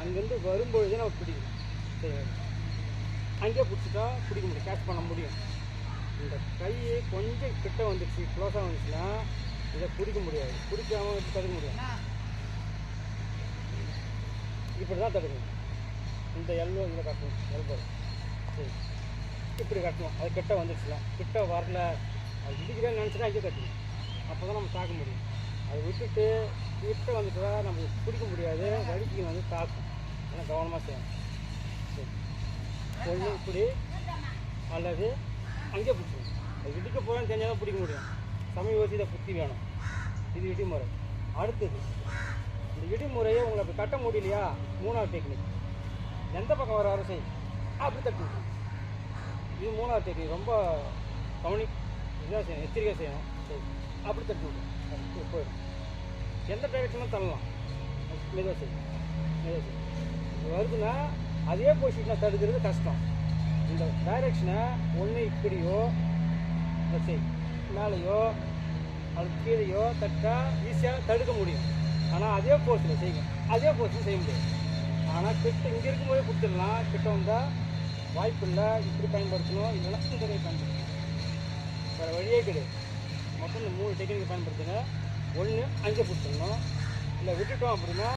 அங்கேருந்து வரும்பொழுதே நம்ம பிடிக்கும். சரி, அங்கேயே பிடிச்சிட்டா பிடிக்க முடியும், கேட்ச் பண்ண முடியும். இந்த கை கொஞ்சம் கிட்ட வந்துடுச்சு, க்ளோஸாக வந்துச்சுன்னா இதை பிடிக்க முடியாது. பிடிக்காமல் தடுக்க முடியும். இப்படி தான் தடுக்கணும். இந்த எல்போ இதில் கட்டணும், எல்போ சரி இப்படி கட்டணும். அது கிட்ட வந்துடுச்சுலாம், கிட்ட வரல, அது இடிக்கிறேன்னு நினச்சிட்டா அங்கே கட்டணும். அப்போ தான் நம்ம தாக்க முடியும். அதை விட்டுட்டு கிட்ட வந்துட்டா நம்ம பிடிக்க முடியாது, வலிக்கு வந்து தாக்கும். ஆனால் கவனமாக செய்யணும். சரி, ஒன்று இப்படி அல்லது அங்கேயே பிடிச்சிடும். அது இடிக்க போகிறேன்னு தெரிஞ்சால் தான் பிடிக்க முடியும். சமீபத்தில் இதை புத்தி வேணும். இது இடிமுறை. அடுத்தது இந்த இடிமுறையை உங்களை அப்படி கட்ட முடியலையா, மூணாவது டெக்னிக். எந்த பக்கம் வர வர செய் அப்படி தட்டு. இது மூணாவது டெக்னிக். ரொம்ப இதாக செய்யணும், எச்சரிக்கையாக செய்யணும். சரி, அப்படி தட்டி விடும், போயிடும். எந்த டைரக்ஷனும் தள்ளலாம். மெதுவாக செய்யும், மெதுவாக செய்யும். இது வருதுன்னா அதே பொசிஷனை தடுக்கிறது கஷ்டம். இந்த டைரக்ஷனை ஒன்று இப்படியோ இந்த செய் மேலேயோ அது கீழேயோ தட்டால் ஈஸியாக தடுக்க முடியும். ஆனால் அதே போர்ஸில் செய்யும், அதே போர்ஸில் செய்ய முடியாது. ஆனால் கிட்ட இங்கே இருக்கும்போதே கொடுத்துடலாம். கிட்ட வந்தால் வாய்ப்பு இல்லை. இப்படி பயன்படுத்தணும், இல்லைன்னா இந்த கை பயன்படுத்தணும். வேறு வழியே கிடையாது. மொத்தம் இந்த 3 டெக்னிக் பயன்படுத்துங்க. ஒன்று அங்கே பிடிச்சிடணும், இல்லை விட்டுட்டோம் அப்படின்னா